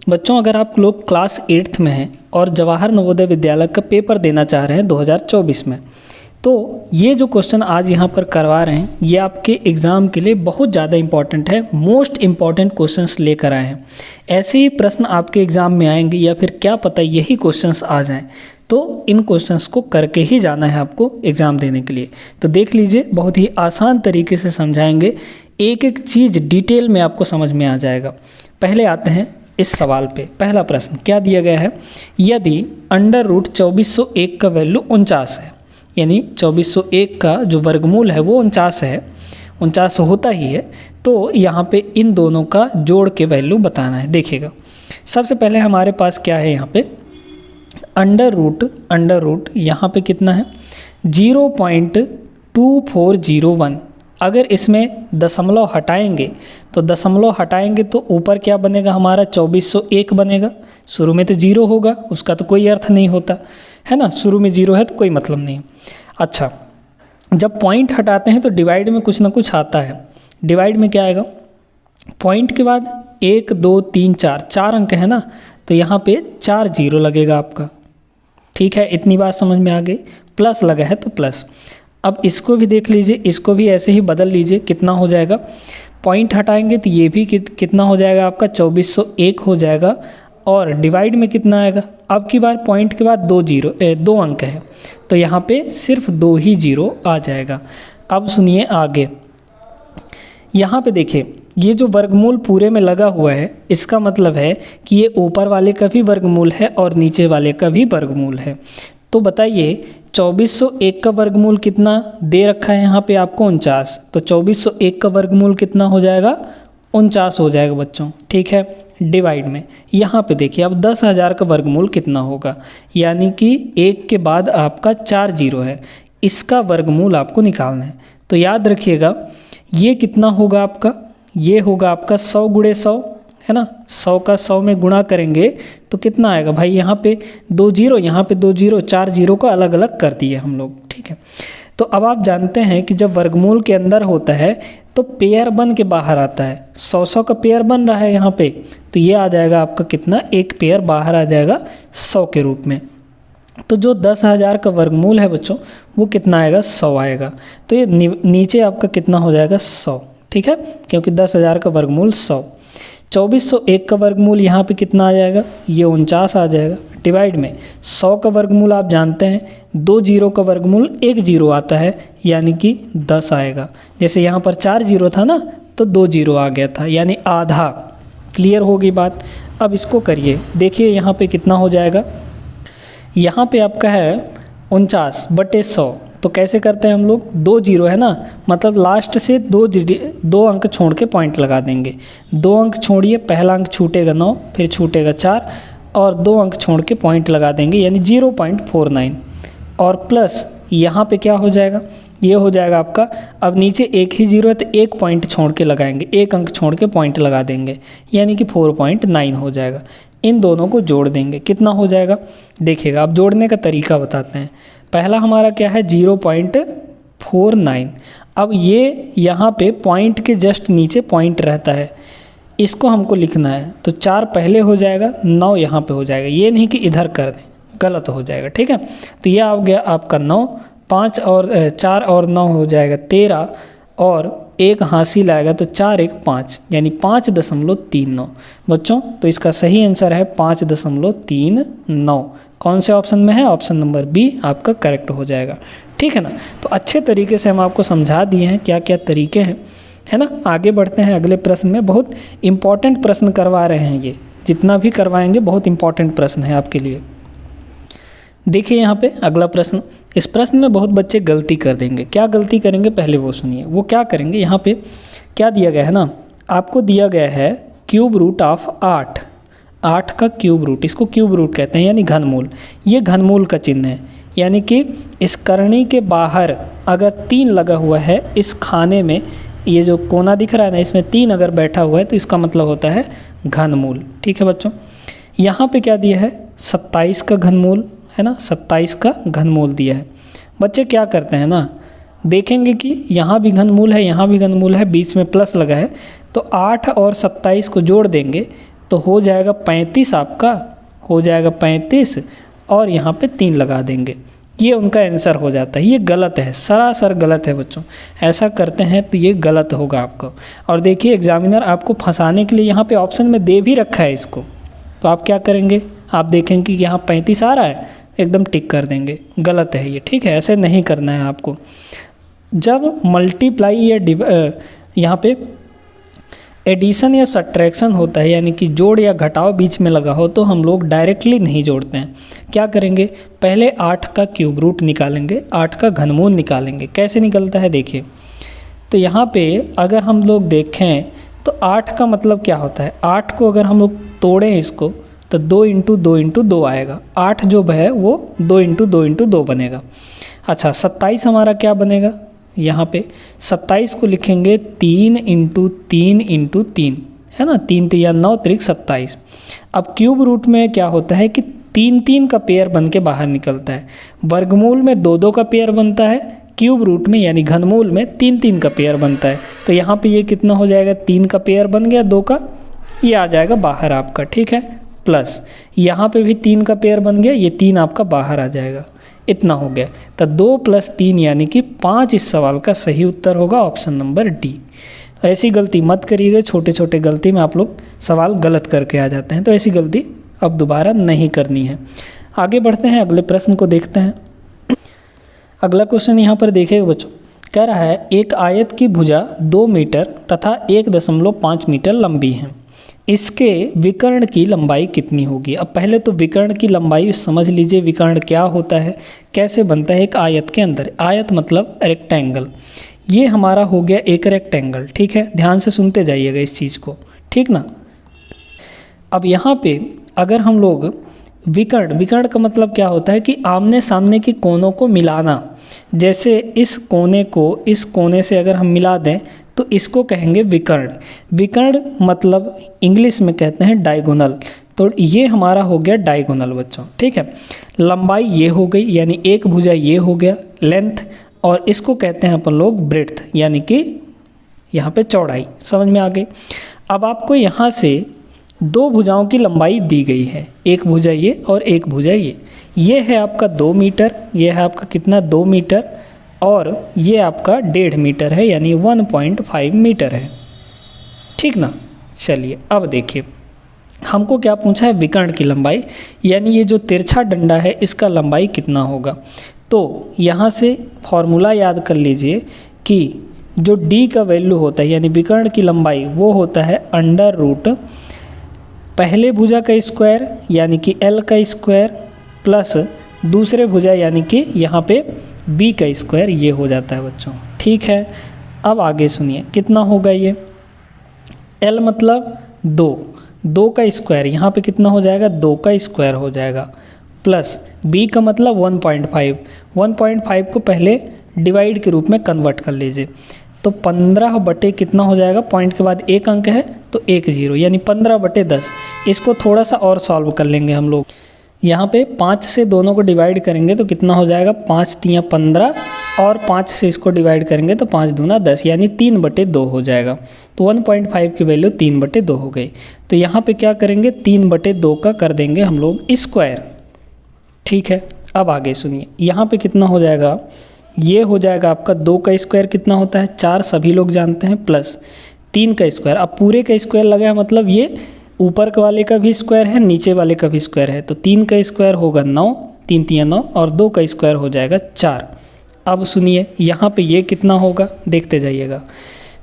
बच्चों, अगर आप लोग क्लास 8th में हैं और जवाहर नवोदय विद्यालय का पेपर देना चाह रहे हैं 2024 में, तो ये जो क्वेश्चन आज यहाँ पर करवा रहे हैं ये आपके एग्ज़ाम के लिए बहुत ज़्यादा इम्पॉर्टेंट है। मोस्ट इम्पॉर्टेंट क्वेश्चंस लेकर आए हैं। ऐसे ही प्रश्न आपके एग्ज़ाम में आएंगे या फिर क्या पता यही क्वेश्चंस आ जाएं, तो इन क्वेश्चंस को करके ही जाना है आपको एग्ज़ाम देने के लिए। तो देख लीजिए, बहुत ही आसान तरीके से समझाएंगे, एक एक चीज़ डिटेल में आपको समझ में आ जाएगा। पहले आते हैं इस सवाल पे। पहला प्रश्न क्या दिया गया है, यदि √2401 का वैल्यू 49 है, यानी 2401 का जो वर्गमूल है वो 49 है, 49 होता ही है, तो यहाँ पे इन दोनों का जोड़ के वैल्यू बताना है। देखिएगा, सबसे पहले हमारे पास क्या है, यहाँ पे अंडर रूट यहाँ पे कितना है 0.2401। अगर इसमें दशमलव हटाएंगे तो ऊपर क्या बनेगा हमारा 2401 बनेगा। शुरू में तो 0 होगा, उसका तो कोई अर्थ नहीं होता है ना, शुरू में 0 है तो कोई मतलब नहीं। अच्छा, जब पॉइंट हटाते हैं तो डिवाइड में कुछ ना कुछ आता है। डिवाइड में क्या आएगा, पॉइंट के बाद 1 2 3 4 अंक है ना, तो यहाँ पे 4 0 लगेगा आपका। ठीक है, इतनी बात समझ में आ गई। प्लस लगा है तो प्लस। अब इसको भी देख लीजिए, इसको भी ऐसे ही बदल लीजिए, कितना हो जाएगा, पॉइंट हटाएंगे तो ये भी कितना हो जाएगा आपका 2401 हो जाएगा। और डिवाइड में कितना आएगा, अब की बार पॉइंट के बाद 2 अंक है तो यहाँ पे सिर्फ 2 ही 0 आ जाएगा। अब सुनिए आगे, यहाँ पे देखिए ये जो वर्गमूल पूरे में लगा हुआ है, इसका मतलब है कि ये ऊपर वाले का भी वर्गमूल है और नीचे वाले का भी वर्गमूल है। तो बताइए 2401 का वर्गमूल कितना दे रखा है यहाँ पे आपको 49, तो 2401 का वर्गमूल कितना हो जाएगा 49 हो जाएगा बच्चों। ठीक है, डिवाइड में यहाँ पे देखिए अब 10,000 का वर्गमूल कितना होगा, यानी कि 1 के बाद आपका 4 0 है, इसका वर्गमूल आपको निकालना है। तो याद रखिएगा ये कितना होगा आपका, ये होगा आपका 100 × 100 है ना, 100 का 100 में गुणा करेंगे तो कितना आएगा भाई, यहाँ पे 2 0, यहाँ पे 2 0, 4 0 को अलग अलग कर दिए हम लोग। ठीक है, तो अब आप जानते हैं कि जब वर्गमूल के अंदर होता है तो पेयर बन के बाहर आता है। 100 का पेयर बन रहा है यहाँ पे, तो ये आ जाएगा आपका कितना, एक पेयर बाहर आ जाएगा 100 के रूप में। तो जो 10,000 का वर्गमूल है बच्चों वो कितना आएगा, 100 आएगा। तो ये नीचे आपका कितना हो जाएगा 100। ठीक है, क्योंकि 10,000 का वर्गमूल 100। 2401 का वर्गमूल यहाँ पे कितना आ जाएगा, ये 49 आ जाएगा। डिवाइड में 100 का वर्गमूल आप जानते हैं 2 0 का वर्गमूल 1 0 आता है, यानी कि 10 आएगा। जैसे यहाँ पर 4 0 था ना, तो 2 0 आ गया था, यानी आधा। क्लियर होगी बात। अब इसको करिए, देखिए यहाँ पे कितना हो जाएगा, यहाँ पे आपका है 49/100। तो कैसे करते हैं हम लोग, 2 0 है ना, मतलब लास्ट से 2 अंक छोड़ के पॉइंट लगा देंगे। 2 अंक छोड़िए, पहला अंक छूटेगा 9, फिर छूटेगा 4 और 2 अंक छोड़ के पॉइंट लगा देंगे, यानी 0.49। और प्लस यहाँ पे क्या हो जाएगा, ये हो जाएगा आपका, अब नीचे 1 ही 0 है तो 1 पॉइंट छोड़ के लगाएंगे, 1 अंक छोड़ के पॉइंट लगा देंगे, यानी कि 4.9 हो जाएगा। इन दोनों को जोड़ देंगे, कितना हो जाएगा, देखिएगा अब जोड़ने का तरीका बताते हैं। पहला हमारा क्या है 0.49। अब ये यहाँ पे पॉइंट के जस्ट नीचे पॉइंट रहता है, इसको हमको लिखना है, तो 4 पहले हो जाएगा, 9 यहाँ पे हो जाएगा। ये नहीं कि इधर कर दें, गलत हो जाएगा। ठीक है, तो ये आ गया आपका 9, 4 और 9 हो जाएगा 13, और 1 हासिल आएगा तो 4 1 5, यानी 5.39 बच्चों। तो इसका सही आंसर है 5.39। कौन से ऑप्शन में है, ऑप्शन नंबर बी आपका करेक्ट हो जाएगा। ठीक है ना, तो अच्छे तरीके से हम आपको समझा दिए हैं क्या क्या तरीके हैं, है ना। आगे बढ़ते हैं अगले प्रश्न में। बहुत इंपॉर्टेंट प्रश्न करवा रहे हैं, ये जितना भी करवाएंगे बहुत इंपॉर्टेंट प्रश्न है आपके लिए। देखिए यहाँ पे अगला प्रश्न, इस प्रश्न में बहुत बच्चे गलती कर देंगे। क्या गलती करेंगे पहले वो सुनिए। वो क्या करेंगे, यहाँ पे क्या दिया गया है ना, आपको दिया गया है क्यूब रूट ऑफ 8 का क्यूब रूट, इसको क्यूब रूट कहते हैं, यानी घनमूल। ये घनमूल का चिन्ह है, यानी कि इस करनी के बाहर अगर 3 लगा हुआ है, इस खाने में ये जो कोना दिख रहा है ना, इसमें 3 अगर बैठा हुआ है तो इसका मतलब होता है घनमूल। ठीक है बच्चों, यहाँ पे क्या दिया है 27 का घनमूल है ना, 27 का घनमूल दिया है। बच्चे क्या करते हैं ना, देखेंगे कि यहाँ भी घनमूल है, यहाँ भी घनमूल है, बीच में प्लस लगा है, तो 8 और 27 को जोड़ देंगे तो हो जाएगा 35 आपका, हो जाएगा 35 और यहाँ पे 3 लगा देंगे, ये उनका आंसर हो जाता है। ये गलत है, सरासर गलत है बच्चों, ऐसा करते हैं तो ये गलत होगा आपको। और देखिए एग्जामिनर आपको फंसाने के लिए यहाँ पे ऑप्शन में दे भी रखा है इसको, तो आप क्या करेंगे, आप देखेंगे कि यहाँ 35 आ रहा है, एकदम टिक कर देंगे, गलत है ये, ठीक है, ऐसे नहीं करना है आपको। जब मल्टीप्लाई या यहाँ पे एडिशन या सब्ट्रैक्शन होता है, यानी कि जोड़ या घटाव बीच में लगा हो, तो हम लोग डायरेक्टली नहीं जोड़ते हैं। क्या करेंगे, पहले 8 का क्यूब रूट निकालेंगे, 8 का घनमूल निकालेंगे। कैसे निकलता है देखिए, तो यहाँ पे अगर हम लोग देखें तो 8 का मतलब क्या होता है, 8 को अगर हम लोग तोड़ें इसको तो 2 × 2 × 2 आएगा, 8 जो है वो 2 × 2 × 2 बनेगा। अच्छा 27 हमारा क्या बनेगा, यहाँ पे 27 को लिखेंगे 3 × 3 × 3, है ना, 3 × 9 = 27। अब क्यूब रूट में क्या होता है कि 3 का पेयर बन के बाहर निकलता है, वर्गमूल में 2 का पेयर बनता है, क्यूब रूट में यानी घनमूल में 3 का पेयर बनता है। तो यहाँ पे ये कितना हो जाएगा, 3 का पेयर बन गया, 2 का, ये आ जाएगा बाहर आपका, ठीक है, प्लस यहाँ पे भी 3 का पेयर बन गया, ये 3 आपका बाहर आ जाएगा, इतना हो गया। तो 2 + 3 यानी कि 5 इस सवाल का सही उत्तर होगा, ऑप्शन नंबर डी। तो ऐसी गलती मत करिएगा, छोटे छोटे गलती में आप लोग सवाल गलत करके आ जाते हैं, तो ऐसी गलती अब दोबारा नहीं करनी है। आगे बढ़ते हैं, अगले प्रश्न को देखते हैं। अगला क्वेश्चन यहाँ पर देखिएगा बच्चों, कह रहा है एक आयत की भुजा 2 मीटर तथा 1.5 मीटर लंबी है, इसके विकर्ण की लंबाई कितनी होगी। अब पहले तो विकर्ण की लंबाई समझ लीजिए, विकर्ण क्या होता है, कैसे बनता है एक आयत के अंदर, आयत मतलब रेक्टेंगल। ये हमारा हो गया एक रेक्टेंगल, ठीक है, ध्यान से सुनते जाइएगा इस चीज़ को, ठीक ना। अब यहाँ पे अगर हम लोग विकर्ण का मतलब क्या होता है कि आमने सामने के कोनों को मिलाना, जैसे इस कोने को इस कोने से अगर हम मिला दें तो इसको कहेंगे विकर्ण। विकर्ण मतलब इंग्लिश में कहते हैं डायगोनल, तो ये हमारा हो गया डायगोनल बच्चों, ठीक है। लंबाई ये हो गई, यानी एक भुजा ये हो गया लेंथ, और इसको कहते हैं अपन लोग ब्रेड्थ, यानी कि यहाँ पे चौड़ाई, समझ में आ गई। अब आपको यहाँ से 2 भुजाओं की लंबाई दी गई है, एक भुजा ये और एक भुजा ये है आपका 2 मीटर, ये है आपका कितना 2 मीटर, और ये आपका 1.5 मीटर है, यानी 1.5 मीटर है, ठीक ना। चलिए अब देखिए, हमको क्या पूछा है, विकर्ण की लंबाई, यानी ये जो तिरछा डंडा है इसका लंबाई कितना होगा। तो यहाँ से फॉर्मूला याद कर लीजिए कि जो d का वैल्यू होता है, यानी विकर्ण की लंबाई, वो होता है √ पहले भुजा का स्क्वायर यानी कि l का स्क्वायर प्लस दूसरे भुजा यानी कि यहाँ पे b का स्क्वायर, ये हो जाता है बच्चों, ठीक है। अब आगे सुनिए कितना होगा, ये l मतलब 2 का स्क्वायर, यहाँ पे कितना हो जाएगा 2 का स्क्वायर हो जाएगा, प्लस b का मतलब 1.5 को पहले डिवाइड के रूप में कन्वर्ट कर लीजिए, तो 15 बटे कितना हो जाएगा, पॉइंट के बाद एक अंक है तो 1 0, यानी 15/10। इसको थोड़ा सा और सॉल्व कर लेंगे हम लोग, यहाँ पे 5 से दोनों को डिवाइड करेंगे तो कितना हो जाएगा, 5 × 3 = 15, और 5 से इसको डिवाइड करेंगे तो 5 दूना 10, यानी 3/2 हो जाएगा। तो 1.5 की वैल्यू 3/2 हो गई। तो यहाँ पे क्या करेंगे, 3/2 का कर देंगे हम लोग स्क्वायर, ठीक है। अब आगे सुनिए, यहाँ पे कितना हो जाएगा, ये हो जाएगा आपका 2 का स्क्वायर कितना होता है 4, सभी लोग जानते हैं, प्लस 3 का स्क्वायर। अब पूरे का स्क्वायर लगा है मतलब ये ऊपर के वाले का भी स्क्वायर है, नीचे वाले का भी स्क्वायर है, तो 3 का स्क्वायर होगा 9, 3 × 3 = 9, और 2 का स्क्वायर हो जाएगा 4। अब सुनिए यहाँ पे ये कितना होगा, देखते जाइएगा,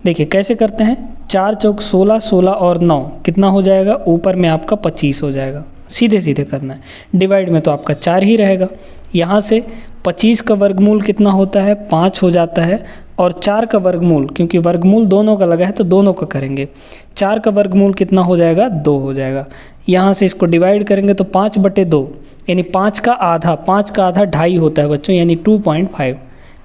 देखिए कैसे करते हैं, 4 × 4 = 16, 16 और 9 कितना हो जाएगा, ऊपर में आपका 25 हो जाएगा, सीधे सीधे करना है। डिवाइड में तो आपका 4 ही रहेगा, यहाँ से 25 का वर्गमूल कितना होता है 5 हो जाता है, और 4 का वर्गमूल, क्योंकि वर्गमूल दोनों का लगा है तो दोनों का करेंगे, 4 का वर्गमूल कितना हो जाएगा 2 हो जाएगा। यहाँ से इसको डिवाइड करेंगे तो 5/2, यानी 5 का आधा 2.5 होता है बच्चों, यानी 2.5।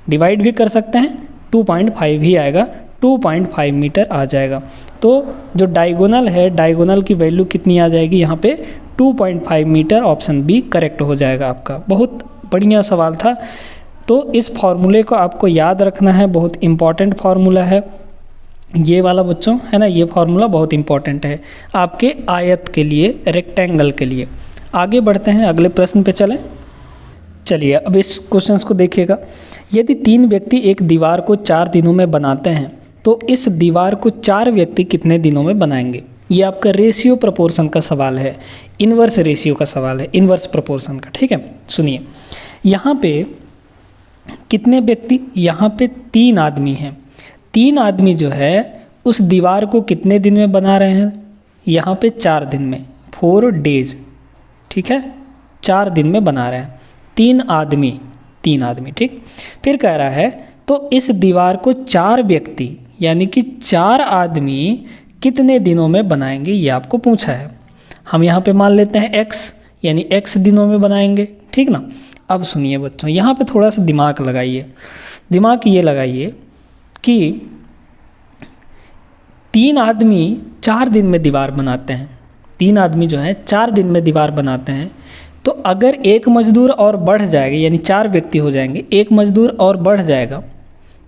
डिवाइड भी कर सकते हैं, 2.5 ही आएगा, 2.5 मीटर आ जाएगा। तो जो डायगोनल है, डायगोनल की वैल्यू कितनी आ जाएगी यहाँ पे 2.5 मीटर, ऑप्शन बी करेक्ट हो जाएगा आपका। बहुत बढ़िया सवाल था। तो इस फॉर्मूले को आपको याद रखना है, बहुत इम्पॉर्टेंट फार्मूला है। ये वाला बच्चों है ना, ये फॉर्मूला बहुत इंपॉर्टेंट है आपके आयत के लिए, रेक्टेंगल के लिए। आगे बढ़ते हैं, अगले प्रश्न पे चलें। चलिए अब इस क्वेश्चन को देखिएगा। यदि 3 व्यक्ति एक दीवार को 4 दिनों में बनाते हैं तो इस दीवार को 4 व्यक्ति कितने दिनों में बनाएंगे? ये आपका रेशियो प्रपोर्शन का सवाल है, इन्वर्स रेशियो का सवाल है, इन्वर्स प्रपोर्शन का। ठीक है, सुनिए यहाँ पे कितने व्यक्ति, यहाँ पे 3 आदमी हैं। 3 आदमी जो है उस दीवार को कितने दिन में बना रहे हैं? यहाँ पे 4 दिन में, 4 डेज। ठीक है, 4 दिन में बना रहे हैं 3 आदमी, ठीक। फिर कह रहा है तो इस दीवार को 4 व्यक्ति यानी कि 4 आदमी कितने दिनों में बनाएंगे, ये आपको पूछा है। हम यहाँ पे मान लेते हैं x, यानी x दिनों में बनाएंगे। ठीक ना। अब सुनिए बच्चों, यहाँ पे थोड़ा सा दिमाग लगाइए। दिमाग ये लगाइए कि 3 आदमी 4 दिन में दीवार बनाते हैं, 3 आदमी जो है 4 दिन में दीवार बनाते हैं। तो अगर एक मजदूर और बढ़ जाएगा, यानी 4 व्यक्ति हो जाएंगे, एक मजदूर और बढ़ जाएगा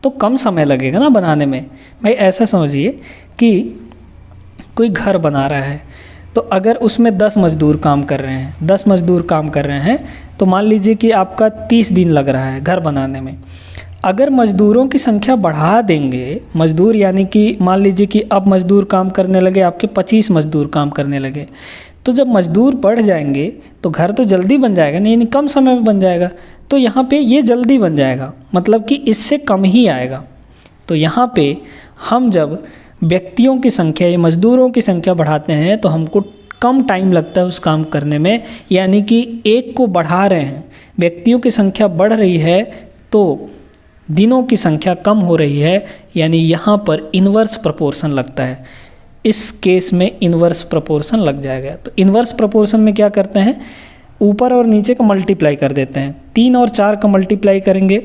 तो कम समय लगेगा ना बनाने में। भाई ऐसा समझिए कि कोई घर बना रहा है, तो अगर उसमें 10 मजदूर काम कर रहे हैं, 10 मजदूर काम कर रहे हैं, तो मान लीजिए कि आपका 30 दिन लग रहा है घर बनाने में। अगर मजदूरों की संख्या बढ़ा देंगे, मजदूर यानी कि मान लीजिए कि अब मजदूर काम करने लगे, आपके 25 मजदूर काम करने लगे, तो जब मजदूर बढ़ जाएंगे तो घर तो जल्दी बन जाएगा नहीं, यानी कम समय में बन जाएगा। तो यहाँ पे ये जल्दी बन जाएगा, मतलब कि इससे कम ही आएगा। तो यहाँ पे हम जब व्यक्तियों की संख्या या मजदूरों की संख्या बढ़ाते हैं तो हमको कम टाइम लगता है उस काम करने में, यानी कि एक को बढ़ा रहे हैं, व्यक्तियों की संख्या बढ़ रही है तो दिनों की संख्या कम हो रही है, यानी यहाँ पर इन्वर्स प्रपोर्शन लगता है। इस केस में इन्वर्स प्रपोर्शन लग जाएगा। तो इन्वर्स प्रपोर्शन में क्या करते हैं, ऊपर और नीचे का मल्टीप्लाई कर देते हैं। 3 और 4 का मल्टीप्लाई करेंगे,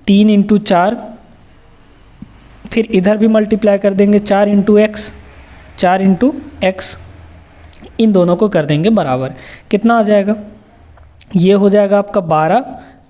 3 × 4, फिर इधर भी मल्टीप्लाई कर देंगे 4 × x, 4 × x, इन दोनों को कर देंगे बराबर। कितना आ जाएगा, ये हो जाएगा आपका 12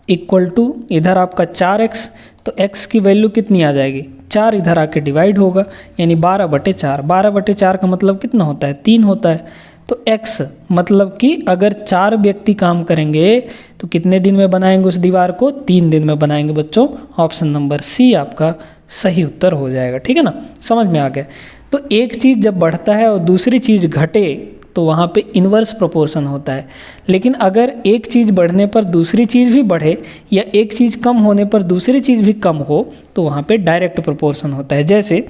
इक्वल टू इधर आपका 4x, तो x की वैल्यू कितनी आ जाएगी, 4 इधर आके डिवाइड होगा, यानी 12/4। 12/4 का मतलब कितना होता है, 3 होता है। तो x मतलब कि अगर 4 व्यक्ति काम करेंगे तो कितने दिन में बनाएंगे उस दीवार को, 3 दिन में बनाएंगे बच्चों। ऑप्शन नंबर सी आपका सही उत्तर हो जाएगा। ठीक है ना, समझ में आ गया। तो एक चीज़ जब बढ़ता है और दूसरी चीज़ घटे तो वहाँ पे इन्वर्स प्रोपोर्शन होता है। लेकिन अगर एक चीज़ बढ़ने पर दूसरी चीज़ भी बढ़े या एक चीज़ कम होने पर दूसरी चीज़ भी कम हो तो वहाँ पे डायरेक्ट प्रोपोर्शन होता है। जैसे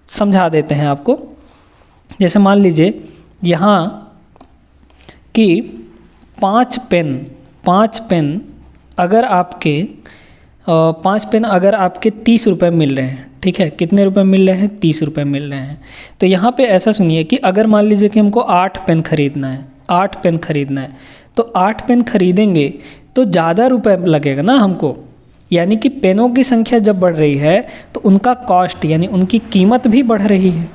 समझा देते हैं आपको, जैसे मान लीजिए यहाँ कि 5 पेन अगर आपके 5 पेन अगर आपके 30 रुपये मिल रहे हैं, ठीक है, कितने रुपए मिल रहे हैं, 30 रुपये मिल रहे हैं। तो यहाँ पे ऐसा सुनिए कि अगर मान लीजिए कि हमको 8 पेन खरीदना है, 8 पेन खरीदना है, तो 8 पेन खरीदेंगे तो ज़्यादा रुपए लगेगा ना हमको, यानी कि पेनों की संख्या जब बढ़ रही है तो उनका कॉस्ट यानी उनकी कीमत भी बढ़ रही है।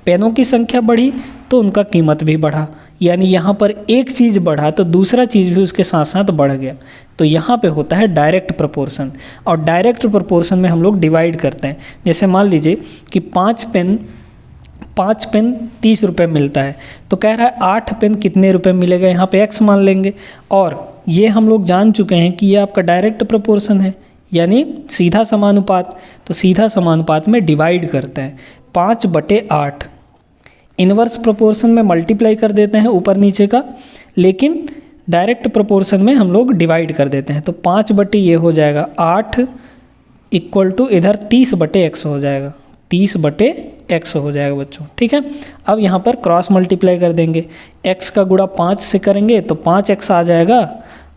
पेनों की संख्या बढ़ी तो उनका कीमत भी बढ़ा, यानी यहाँ पर एक चीज़ बढ़ा तो दूसरा चीज़ भी उसके साथ साथ बढ़ गया। तो यहाँ पे होता है डायरेक्ट प्रोपोर्शन, और डायरेक्ट प्रोपोर्शन में हम लोग डिवाइड करते हैं। जैसे मान लीजिए कि 5 पेन 30 रुपये मिलता है, तो कह रहा है 8 पेन कितने रुपए मिलेगा, यहाँ पे x मान लेंगे। और ये हम लोग जान चुके हैं कि ये आपका डायरेक्ट प्रोपोर्शन है, यानी सीधा समानुपात। तो सीधा समानुपात में डिवाइड करते हैं 5/8। इन्वर्स प्रोपोर्शन में मल्टीप्लाई कर देते हैं ऊपर नीचे का, लेकिन डायरेक्ट प्रोपोर्शन में हम लोग डिवाइड कर देते हैं। तो 5 ये हो जाएगा 8 इक्वल टू इधर 30/x हो जाएगा, 30/x हो जाएगा बच्चों। ठीक है, अब यहाँ पर क्रॉस मल्टीप्लाई कर देंगे, x का गुणा 5 से करेंगे तो 5x आ जाएगा,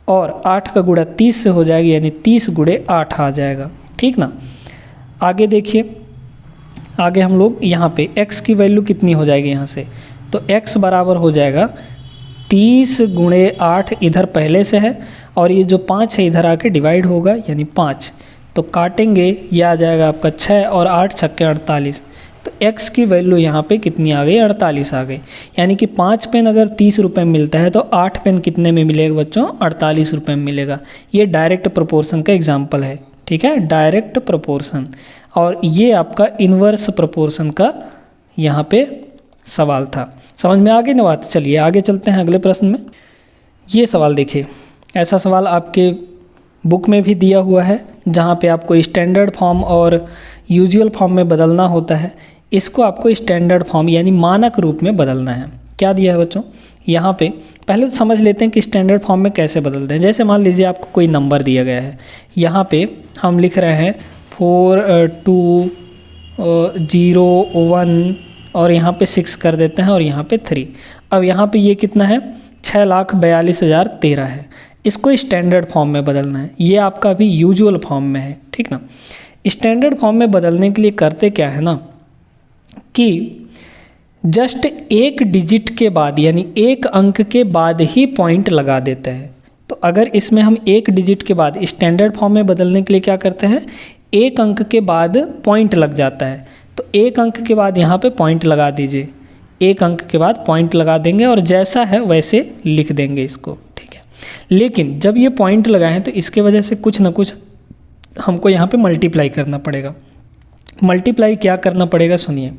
और 8 का गुणा 30 से हो जाएगा, यानी 30 × 8 आ जाएगा। ठीक ना। आगे देखिए, आगे हम लोग यहाँ पे x की वैल्यू कितनी हो जाएगी यहाँ से, तो x बराबर हो जाएगा 30 × 8 इधर पहले से है, और ये जो 5 है इधर आके डिवाइड होगा, यानी 5। तो काटेंगे, ये आ जाएगा आपका 6 और 8 छक्के 48। तो x की वैल्यू यहाँ पे कितनी आ गई, 48 आ गई। यानी कि 5 पेन अगर 30 रुपये मिलता है तो 8 पेन कितने में मिलेगा बच्चों, 48 रुपये में मिलेगा। ये डायरेक्ट प्रोपोर्शन का एग्जाम्पल है। ठीक है, डायरेक्ट प्रोपोर्शन। और ये आपका इन्वर्स प्रोपोर्शन का यहाँ पे सवाल था। समझ में आ गई ना बात। चलिए आगे चलते हैं अगले प्रश्न में। ये सवाल देखिए, ऐसा सवाल आपके बुक में भी दिया हुआ है जहाँ पे आपको स्टैंडर्ड फॉर्म और यूजुअल फॉर्म में बदलना होता है। इसको आपको स्टैंडर्ड फॉर्म यानी मानक रूप में बदलना है। क्या दिया है बच्चों, यहाँ पे पहले तो समझ लेते हैं कि स्टैंडर्ड फॉर्म में कैसे बदलते हैं। जैसे मान लीजिए आपको कोई नंबर दिया गया है, यहाँ पे हम लिख रहे हैं 4 2 0 1 और यहाँ पे 6 कर देते हैं और यहाँ पे 3। अब यहाँ पे ये कितना है, 6,42,013 है। इसको स्टैंडर्ड फॉर्म में बदलना है। ये आपका अभी यूजुअल फॉर्म में है, ठीक ना। स्टैंडर्ड फॉर्म में बदलने के लिए करते क्या है ना कि जस्ट एक डिजिट के बाद यानी एक अंक के बाद ही पॉइंट लगा देते हैं। तो अगर इसमें हम एक डिजिट के बाद स्टैंडर्ड फॉर्म में बदलने के लिए क्या करते हैं, एक अंक के बाद पॉइंट लग जाता है। तो एक अंक के बाद यहाँ पे पॉइंट लगा दीजिए, एक अंक के बाद पॉइंट लगा देंगे और जैसा है वैसे लिख देंगे इसको, ठीक है। लेकिन जब ये पॉइंट लगाएं तो इसके वजह से कुछ ना कुछ हमको यहाँ पे मल्टीप्लाई करना पड़ेगा। मल्टीप्लाई क्या करना पड़ेगा, सुनिए।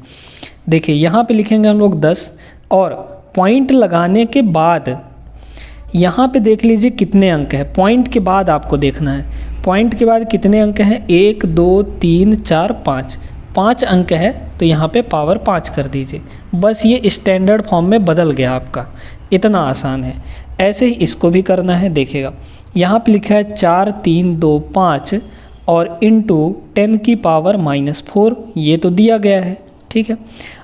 देखिए यहाँ पे लिखेंगे हम लोग 10 और पॉइंट लगाने के बाद यहाँ पे देख लीजिए कितने अंक हैं। पॉइंट के बाद आपको देखना है, पॉइंट के बाद कितने अंक हैं, 1 2 3 4 5, 5 अंक है। तो यहाँ पे पावर 5 कर दीजिए। बस ये स्टैंडर्ड फॉर्म में बदल गया आपका, इतना आसान है। ऐसे ही इसको भी करना है। देखिएगा यहाँ पे लिखा है 4 3 2 5 और इंटू 10 की पावर -4, ये तो दिया गया है, ठीक है।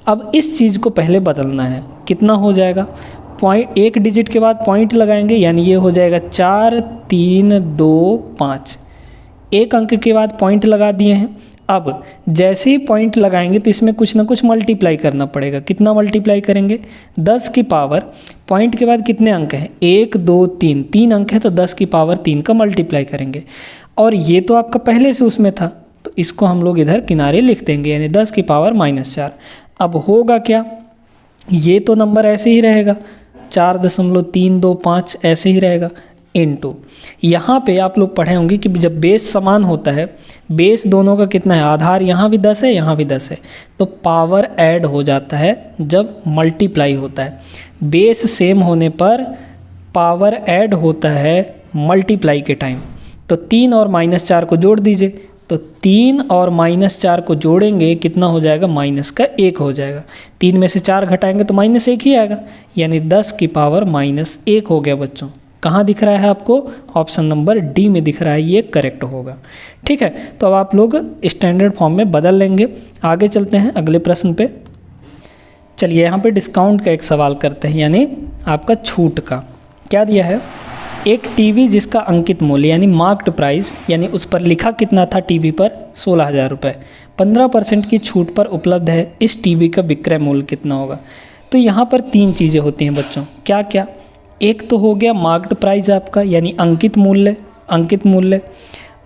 अब इस चीज़ को पहले बदलना है। कितना हो जाएगा, पॉइंट एक डिजिट के बाद पॉइंट लगाएंगे यानी ये हो जाएगा 4 3 2 5। एक अंक के बाद पॉइंट लगा दिए हैं। अब जैसे ही पॉइंट लगाएंगे तो इसमें कुछ ना कुछ मल्टीप्लाई करना पड़ेगा। कितना मल्टीप्लाई करेंगे, 10 की पावर, पॉइंट के बाद कितने अंक हैं, 1 2 3, 3 अंक है तो 10 की पावर 3 का मल्टीप्लाई करेंगे। और ये तो आपका पहले से उसमें था तो इसको हम लोग इधर किनारे लिख देंगे यानी 10 की पावर -4। अब होगा क्या, ये तो नंबर ऐसे ही रहेगा 4.325 ऐसे ही रहेगा, इनटू यहाँ पे आप लोग पढ़े होंगे कि जब बेस समान होता है, बेस दोनों का कितना है, आधार यहाँ भी 10 है यहाँ भी 10 है, तो पावर ऐड हो जाता है जब मल्टीप्लाई होता है। बेस सेम होने पर पावर ऐड होता है मल्टीप्लाई के टाइम। तो 3 और -4 को जोड़ दीजिए, तो 3 और -4 को जोड़ेंगे कितना हो जाएगा, -1 हो जाएगा। 3 में से 4 घटाएंगे तो -1 ही आएगा यानी 10 की पावर -1 हो गया बच्चों। कहाँ दिख रहा है आपको, ऑप्शन नंबर डी में दिख रहा है, ये करेक्ट होगा, ठीक है। तो अब आप लोग स्टैंडर्ड फॉर्म में बदल लेंगे। आगे चलते हैं अगले प्रश्न पे। चलिए यहाँ पे डिस्काउंट का एक सवाल करते हैं यानी आपका छूट का। क्या दिया है, एक टीवी जिसका अंकित मूल्य यानी मार्क्ड प्राइस यानी उस पर लिखा कितना था टीवी पर, 16,000 रुपये, 15% की छूट पर उपलब्ध है। इस टीवी का विक्रय मूल्य कितना होगा। तो यहाँ पर 3 चीज़ें होती हैं बच्चों, क्या क्या, एक तो हो गया मार्क्ड प्राइस आपका यानी अंकित मूल्य,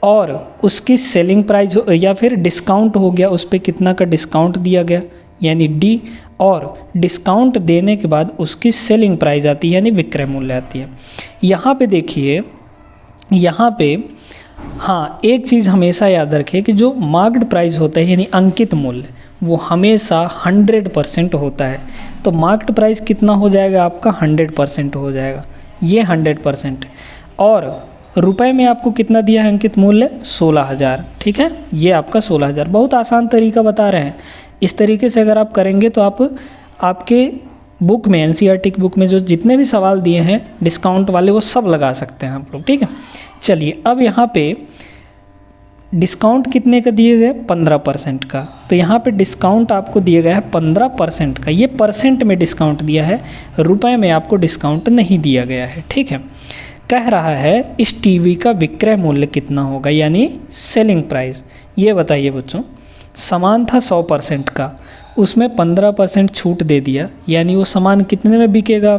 और उसकी सेलिंग प्राइस या फिर डिस्काउंट हो गया, उस पर कितना का डिस्काउंट दिया गया यानी डी, और डिस्काउंट देने के बाद उसकी सेलिंग प्राइस आती है यानी विक्रय मूल्य आती है। यहाँ पे देखिए, यहाँ पे हाँ एक चीज़ हमेशा याद रखें कि जो मार्क्ड प्राइस होता है यानी अंकित मूल्य वो हमेशा 100% होता है। तो मार्क्ड प्राइस कितना हो जाएगा आपका, 100% हो जाएगा, ये 100%। और रुपए में आपको कितना दिया है अंकित मूल्य, 16,000, ठीक है, ये आपका 16,000। बहुत आसान तरीका बता रहे हैं। इस तरीके से अगर आप करेंगे तो आप आपके बुक में, एनसीईआरटी की बुक में जो जितने भी सवाल दिए हैं डिस्काउंट वाले वो सब लगा सकते हैं आप लोग, ठीक है। चलिए अब यहाँ पे डिस्काउंट कितने का दिए गए, 15% का। तो यहाँ पे डिस्काउंट आपको दिया गया है 15% का। ये परसेंट में डिस्काउंट दिया है, रुपए में आपको डिस्काउंट नहीं दिया गया है, ठीक है। कह रहा है इस टीवी का विक्रय मूल्य कितना होगा यानी सेलिंग प्राइस। ये बताइए बच्चों, सामान था 100% का, उसमें 15% छूट दे दिया यानी वो सामान कितने में बिकेगा,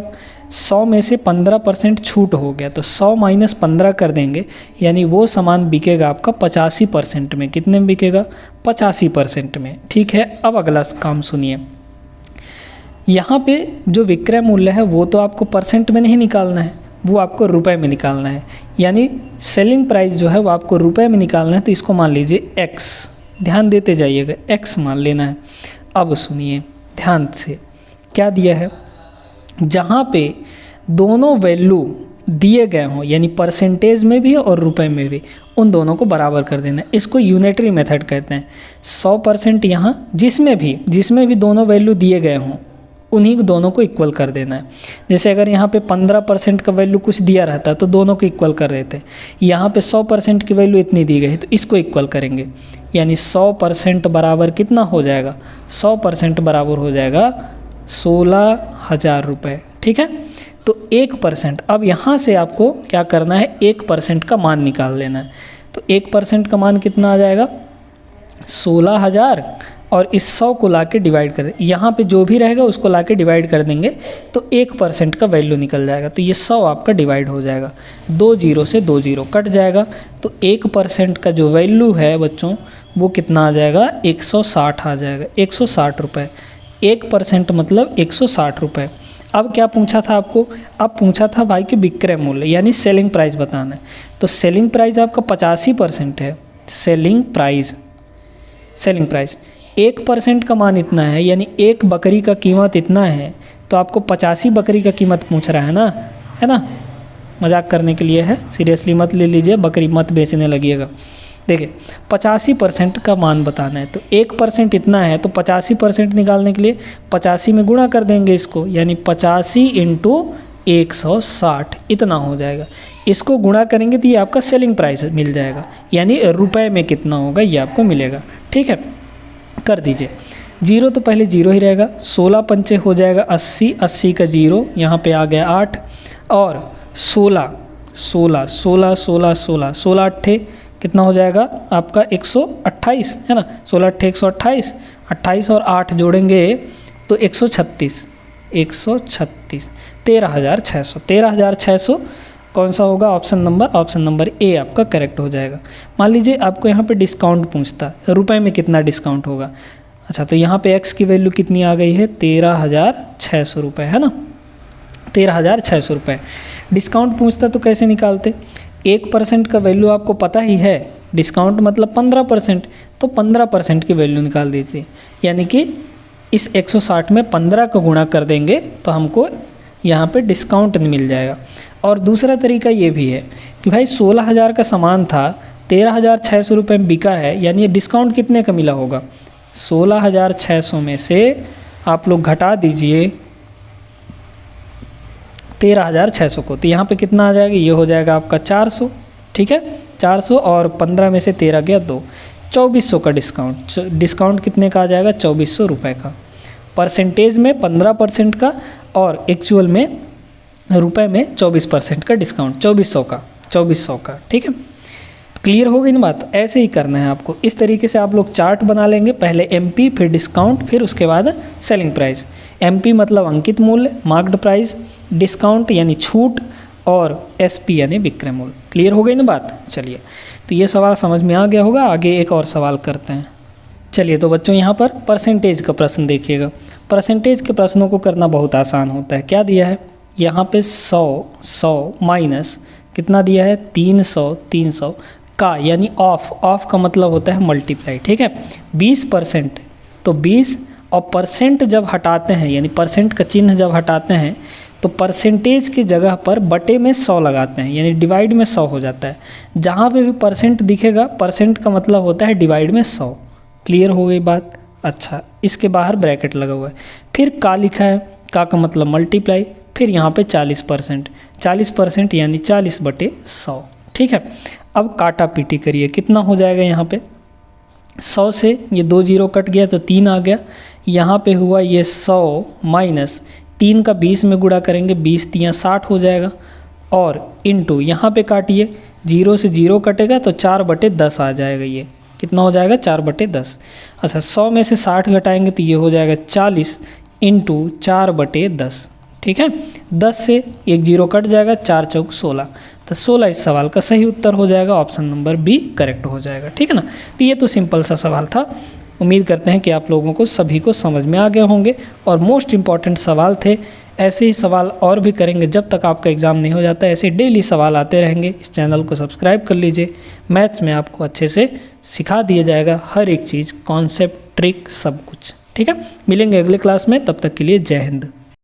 100 में से 15% छूट हो गया तो 100 - 15 कर देंगे यानी वो सामान बिकेगा आपका 85% में। कितने में बिकेगा, 85% में, ठीक है। अब अगला काम सुनिए, यहाँ पे जो विक्रय मूल्य है वो तो आपको परसेंट में नहीं निकालना है, वो आपको रुपए में निकालना है। यानी सेलिंग प्राइस जो है वो आपको रुपए में निकालना है। तो इसको मान लीजिए x, ध्यान देते जाइएगा, x मान लेना है। अब सुनिए ध्यान से, क्या दिया है, जहाँ पे दोनों वैल्यू दिए गए हों, यानी परसेंटेज में भी और रुपए में भी, उन दोनों को बराबर कर देना है। इसको यूनिटरी मेथड कहते हैं। 100% यहाँ जिसमें भी दोनों वैल्यू दिए गए हों उन्हीं दोनों को इक्वल कर देना है। जैसे अगर यहाँ पे 15% का वैल्यू कुछ दिया रहता तो दोनों को इक्वल कर देते, यहाँ पे 100% की वैल्यू इतनी दी गई है तो इसको इक्वल करेंगे, यानी 100% बराबर कितना हो जाएगा, 100% बराबर हो जाएगा 16,000 रुपये। ठीक है, तो 1%, अब यहाँ से आपको क्या करना है, 1% का मान निकाल लेना है। तो 1% का मान कितना आ जाएगा, 16,000, और इस 100 को लाके डिवाइड कर, यहाँ पे जो भी रहेगा उसको लाके डिवाइड कर देंगे तो 1% का वैल्यू निकल जाएगा। तो ये 100 आपका डिवाइड हो जाएगा, 2 0 से 2 0 कट जाएगा, तो 1% का जो वैल्यू है बच्चों वो कितना आ जाएगा, 160 आ जाएगा, 160 रुपये। 1% मतलब 160 रुपये। अब क्या पूछा था आपको, अब पूछा था भाई कि विक्रय मूल्य यानी सेलिंग प्राइस बताना है। तो सेलिंग प्राइस आपका 85% है, सेलिंग प्राइस 1% का मान इतना है, यानी एक बकरी का कीमत इतना है, तो आपको 85 बकरी का कीमत पूछ रहा है ना, मजाक करने के लिए है, सीरियसली मत ले लीजिए, बकरी मत बेचने लगिएगा। देखिए 85% का मान बताना है, तो 1% इतना है, तो 85% निकालने के लिए 85 में गुणा कर देंगे इसको, यानी 85 × 160 इतना हो जाएगा। इसको गुणा करेंगे तो ये आपका सेलिंग प्राइस मिल जाएगा, यानी रुपए में कितना होगा ये आपको मिलेगा। ठीक है, कर दीजिए। 0 तो पहले 0 ही रहेगा, 16 पंचे हो जाएगा 80, 80 का 0 यहाँ पे आ गया 8, और 16 अट्ठे कितना हो जाएगा आपका 128, है ना, 16 अट्ठे 128, 28 और 8 जोड़ेंगे तो 136, 13,600 कौन सा होगा, ऑप्शन नंबर ए आपका करेक्ट हो जाएगा। मान लीजिए आपको यहाँ पे डिस्काउंट पूछता है, रुपए में कितना डिस्काउंट होगा। अच्छा, तो यहाँ पे x की वैल्यू कितनी आ गई है, 13,600 रुपये, है ना, 13,600 रुपये। डिस्काउंट पूछता तो कैसे निकालते, 1% का वैल्यू आपको पता ही है, डिस्काउंट मतलब 15%, तो 15% की वैल्यू निकाल दीजिए, यानी कि इस 160 में 15 का गुणा कर देंगे तो हमको यहाँ पे डिस्काउंट मिल जाएगा। और दूसरा तरीका ये भी है कि भाई 16,000 का सामान था, 13,600 रुपये में बिका है, यानी डिस्काउंट कितने का मिला होगा, 16,600 में से आप लोग घटा दीजिए 13,600 को, तो यहाँ पे कितना आ जाएगा, ये हो जाएगा आपका 400। ठीक है, 400 और 15 में से 13 गया 2, 2400 का डिस्काउंट कितने का आ जाएगा, 2400 रुपये का। परसेंटेज में 15% का और एक्चुअल में रुपए में 24% का डिस्काउंट, 2400 का। ठीक है, क्लियर हो गई ना बात। ऐसे ही करना है आपको, इस तरीके से आप लोग चार्ट बना लेंगे, पहले एमपी, फिर डिस्काउंट, फिर उसके बाद सेलिंग प्राइस। एमपी मतलब अंकित मूल्य, मार्क्ड प्राइस, डिस्काउंट यानी छूट, और एसपी यानी विक्रय मूल्य। क्लियर हो गई ना बात। चलिए, तो ये सवाल समझ में आ गया होगा, आगे एक और सवाल करते हैं। चलिए, तो बच्चों यहाँ पर परसेंटेज का प्रश्न देखिएगा। परसेंटेज के प्रश्नों को करना बहुत आसान होता है। क्या दिया है यहाँ पे, 100 माइनस कितना दिया है, 300 का, यानी ऑफ का मतलब होता है मल्टीप्लाई। ठीक है, 20%, तो 20 और परसेंट जब हटाते हैं, यानी परसेंट का चिन्ह जब हटाते हैं तो परसेंटेज की जगह पर बटे में 100 लगाते हैं, यानी डिवाइड में 100 हो जाता है। जहाँ पे भी परसेंट दिखेगा, परसेंट का मतलब होता है डिवाइड में 100। क्लियर हो गई बात। अच्छा, इसके बाहर ब्रैकेट लगा हुआ है, फिर का लिखा है, का मतलब मल्टीप्लाई, फिर यहाँ पे 40% यानी 40/100। ठीक है, अब काटा पीटी करिए, कितना हो जाएगा यहाँ पे, 100 से ये 2 0 कट गया तो 3 आ गया, यहाँ पे हुआ ये 100 माइनस 3 का 20 में गुणा करेंगे, 20 3 60 हो जाएगा, और इनटू यहाँ पे काटिए, 0 से 0 कटेगा तो 4/10 आ जाएगा, ये कितना हो जाएगा, 4/10। अच्छा, 100 में से 60 घटाएंगे तो ये हो जाएगा 40 × 4/10। ठीक है, 10 से 1 0 कट जाएगा, 4 चौक 16, तो 16 इस सवाल का सही उत्तर हो जाएगा, ऑप्शन नंबर बी करेक्ट हो जाएगा। ठीक है ना, तो ये तो सिंपल सा सवाल था। उम्मीद करते हैं कि आप लोगों को सभी को समझ में आ गए होंगे और मोस्ट इम्पॉर्टेंट सवाल थे। ऐसे ही सवाल और भी करेंगे जब तक आपका एग्ज़ाम नहीं हो जाता। ऐसे डेली सवाल आते रहेंगे। इस चैनल को सब्सक्राइब कर लीजिए। मैथ्स में आपको अच्छे से सिखा दिया जाएगा हर एक चीज़, कॉन्सेप्ट, ट्रिक, सब कुछ। ठीक है, मिलेंगे अगले क्लास में, तब तक के लिए जय हिंद।